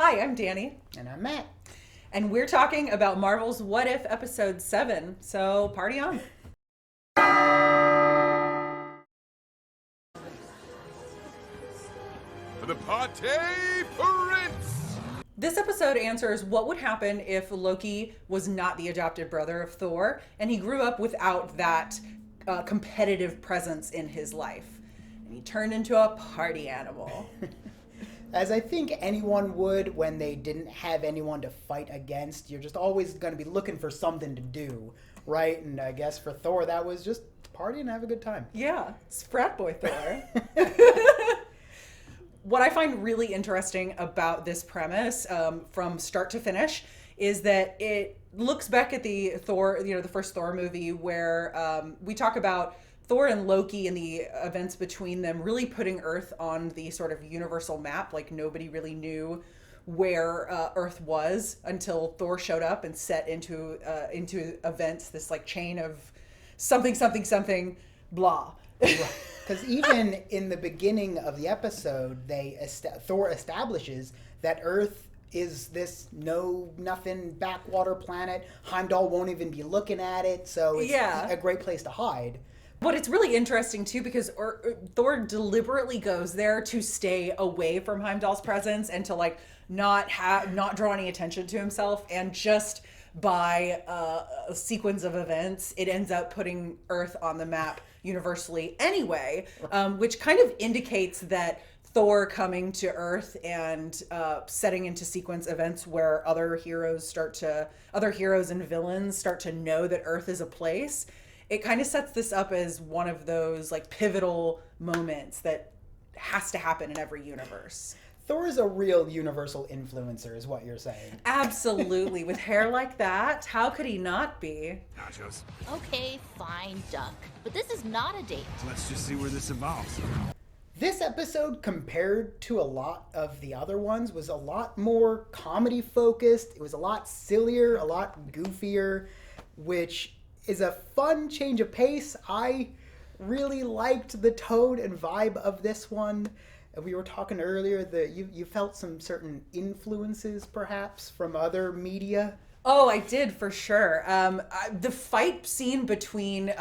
Hi, I'm Danny. And I'm Matt. And we're talking about Marvel's What If Episode 7. So, party on. The Party Prince! This episode answers what would happen if Loki was not the adopted brother of Thor and he grew up without that competitive presence in his life. And he turned into a party animal. As I think anyone would when they didn't have anyone to fight against, you're just always going to be looking for something to do, right? And I guess for Thor, that was just party and have a good time. Yeah, it's frat boy Thor. What I find really interesting about this premise from start to finish is that it looks back at the Thor, the first Thor movie where we talk about Thor and Loki and the events between them really putting Earth on the sort of universal map. Like nobody really knew where Earth was until Thor showed up and set into events this like chain of something blah. Because even in the beginning of the episode, Thor establishes that Earth is this nothing backwater planet. Heimdall won't even be looking at it, so it's a great place to hide. But it's really interesting too because Thor deliberately goes there to stay away from Heimdall's presence and to like not draw any attention to himself, and just by a sequence of events, it ends up putting Earth on the map universally anyway, which kind of indicates that Thor coming to Earth and setting into sequence events where other heroes and villains start to know that Earth is a place. It kind of sets this up as one of those like pivotal moments that has to happen in every universe. Thor is a real universal influencer, is what you're saying. Absolutely. With hair like that, how could he not be? Nachos. Okay, fine, Duck. But this is not a date. Let's just see where this evolves. This episode, compared to a lot of the other ones, was a lot more comedy focused. It was a lot sillier, a lot goofier, which is a fun change of pace. I really liked the tone and vibe of this one. We were talking earlier that you felt some certain influences, perhaps, from other media. Oh, I did for sure. The fight scene between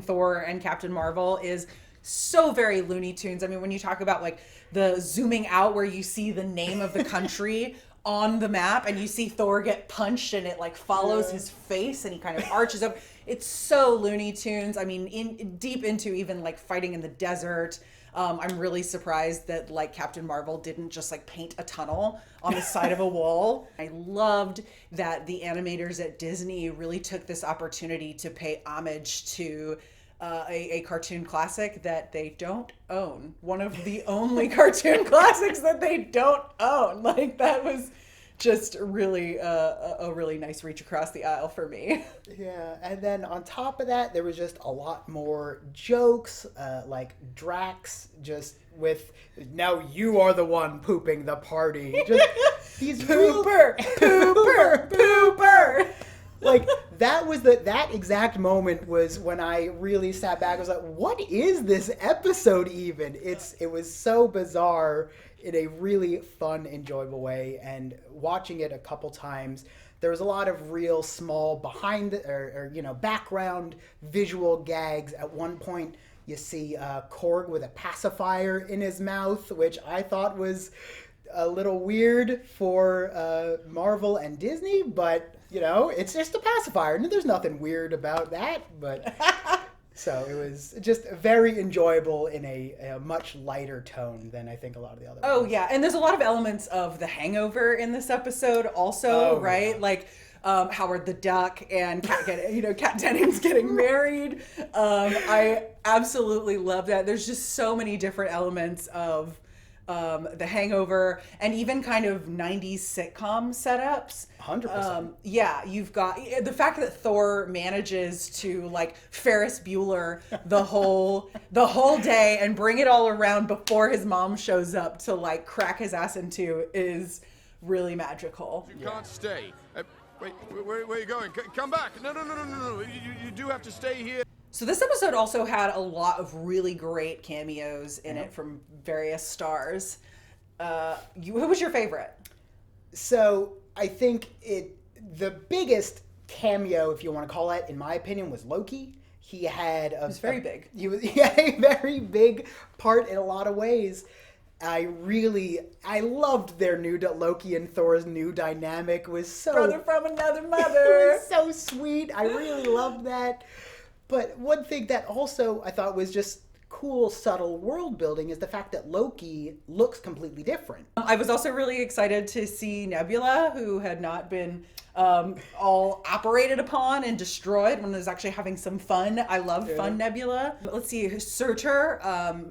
Thor and Captain Marvel is so very Looney Tunes. I mean, when you talk about like the zooming out where you see the name of the country on the map and you see Thor get punched and it like follows his face and he kind of arches up. It's so Looney Tunes. I mean, deep into even like fighting in the desert. I'm really surprised that like Captain Marvel didn't just like paint a tunnel on the side of a wall. I loved that the animators at Disney really took this opportunity to pay homage to a cartoon classic that they don't own. One of the only cartoon classics that they don't own. Like that was just really a really nice reach across the aisle for me. Yeah, and then on top of that, there was just a lot more jokes, like Drax just with, now you are the one pooping the party. Just these Pooper! Like that exact moment was when I really sat back. I was like, what is this episode even? It was so bizarre in a really fun, enjoyable way, and watching it a couple times, there was a lot of real small background visual gags. At one point, you see Korg with a pacifier in his mouth, which I thought was a little weird for Marvel and Disney, but it's just a pacifier, and there's nothing weird about that. But so it was just very enjoyable in a much lighter tone than I think a lot of the other ones. Yeah, and there's a lot of elements of The Hangover in this episode also, right? Yeah. Like Howard the Duck and Kat Dennings getting married. I absolutely love that. There's just so many different elements of The Hangover, and even kind of 90s sitcom setups. 100%. Yeah, you've got the fact that Thor manages to like Ferris Bueller the whole day and bring it all around before his mom shows up to like crack his ass into is really magical. You can't stay. Wait, where are you going? Come back. No. You do have to stay here. So this episode also had a lot of really great cameos in it from various stars. Who was your favorite? So I think the biggest cameo, if you want to call it, in my opinion, was Loki. He had very big. He had a very big part in a lot of ways. I loved their Loki and Thor's new dynamic. It was so Brother from another it mother. was so sweet. I really loved that. But one thing that also I thought was just cool, subtle world building is the fact that Loki looks completely different. I was also really excited to see Nebula, who had not been all operated upon and destroyed, when was actually having some fun. I love fun Nebula. But let's see, Surtur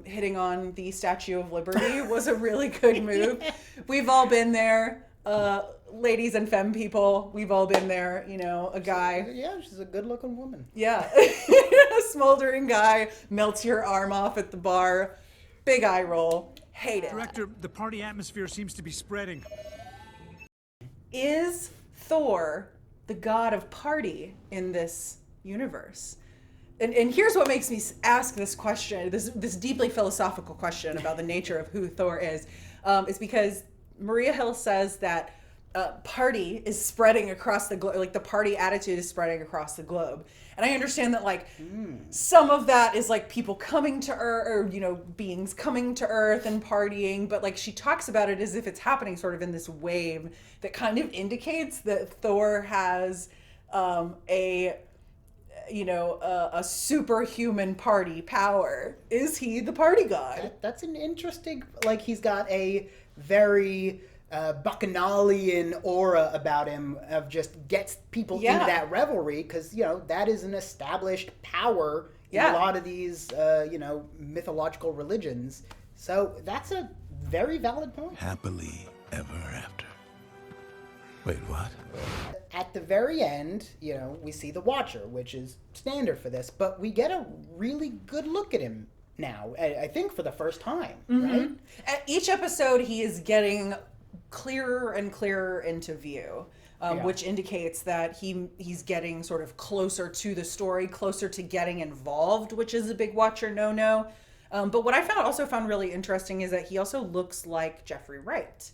hitting on the Statue of Liberty was a really good move. We've all been there. Ladies and femme people, we've all been there, a guy. Yeah, she's a good-looking woman. Yeah. A smoldering guy melts your arm off at the bar. Big eye roll. Hate it. Director, the party atmosphere seems to be spreading. Is Thor the god of party in this universe? And here's what makes me ask this question, this deeply philosophical question about the nature of who Thor is because Maria Hill says that party is spreading across the globe, like the party attitude is spreading across the globe. And I understand that some of that is like people coming to Earth, or beings coming to Earth and partying, but she talks about it as if it's happening sort of in this wave that kind of indicates that Thor has a superhuman party power. Is he the party god? That's an interesting, he's got a very bacchanalian aura about him of just gets people into that revelry, because that is an established power in a lot of these mythological religions. So that's a very valid point. Happily ever after. Wait, what? At the very end, we see the Watcher, which is standard for this, but we get a really good look at him now, I think for the first time, right? At each episode, he is getting clearer and clearer into view, which indicates that he's getting sort of closer to the story, closer to getting involved, which is a big Watcher no-no. But what I also found really interesting is that he also looks like Jeffrey Wright.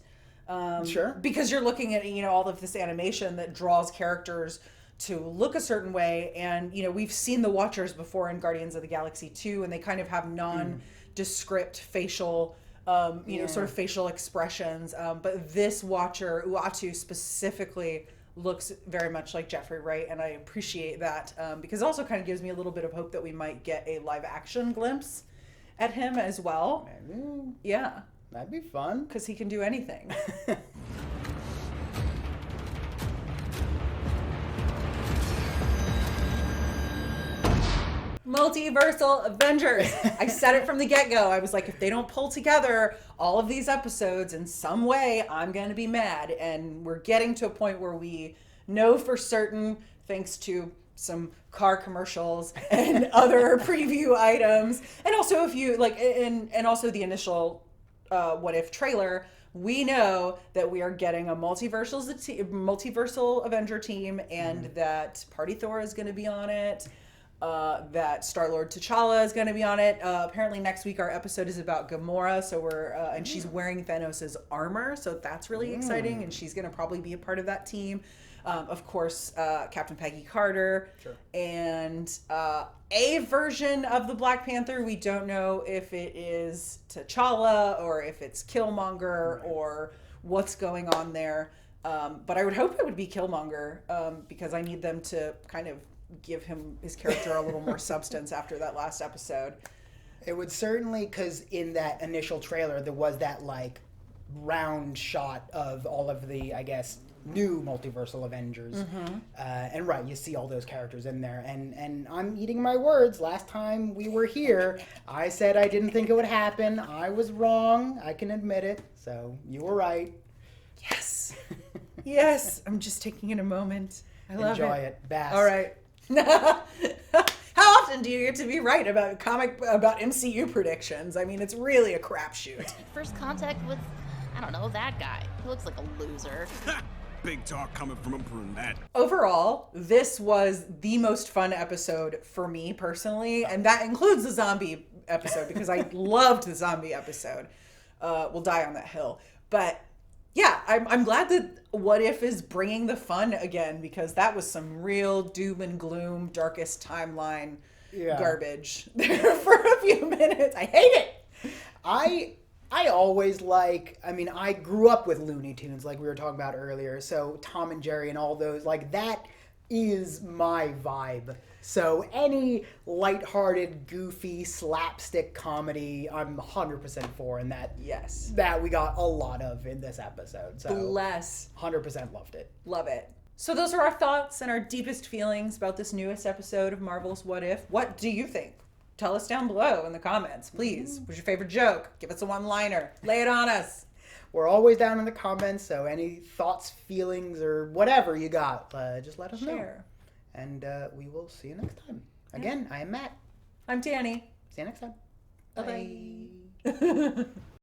Sure. Because you're looking at, all of this animation that draws characters to look a certain way. And, we've seen the Watchers before in Guardians of the Galaxy 2, and they kind of have nondescript facial sort of facial expressions. But this Watcher, Uatu specifically, looks very much like Jeffrey Wright, and I appreciate that because it also kind of gives me a little bit of hope that we might get a live action glimpse at him as well. Maybe. Yeah. That'd be fun. Because he can do anything. Multiversal Avengers. I said it from the get-go. I was like, if they don't pull together all of these episodes in some way, I'm going to be mad. And we're getting to a point where we know for certain, thanks to some car commercials and other preview items, and also and also the initial What If trailer, we know that we are getting a multiversal Avenger team, and that Party Thor is going to be on it. That Star-Lord T'Challa is going to be on it. Apparently next week our episode is about Gamora, so we're and she's wearing Thanos' armor, so that's really exciting, and she's going to probably be a part of that team. Of course, Captain Peggy Carter, and a version of the Black Panther. We don't know if it is T'Challa or if it's Killmonger or what's going on there. But I would hope it would be Killmonger because I need them to kind of give his character a little more substance after that last episode. It would certainly, because in that initial trailer there was that round shot of all of the, I guess, new multiversal Avengers, and you see all those characters in there, and I'm eating my words. Last time we were here, I said I didn't think it would happen. I was wrong. I can admit it. So you were right. Yes. Yes. I'm just taking in a moment. I love Enjoy it. Bask. All right. How often do you get to be right about MCU predictions? I mean, it's really a crapshoot. First contact with, I don't know, that guy. He looks like a loser. Big talk coming from a brunette. Overall, this was the most fun episode for me personally, and that includes the zombie episode because I loved the zombie episode. will die on that hill. But yeah, I'm glad that What If is bringing the fun again, because that was some real doom and gloom, darkest timeline garbage there for a few minutes. I hate it. I always I grew up with Looney Tunes like we were talking about earlier. So Tom and Jerry and all those, like, that is my vibe. So any lighthearted, goofy, slapstick comedy, I'm 100% for, and that we got a lot of in this episode. So Bless. 100% loved it. Love it. So those are our thoughts and our deepest feelings about this newest episode of Marvel's What If. What do you think? Tell us down below in the comments, please. What's your favorite joke? Give us a one-liner. Lay it on us. We're always down in the comments, so any thoughts, feelings, or whatever you got, just let us know. And we will see you next time. Again, I am Matt. I'm Danny. See you next time. Bye-bye.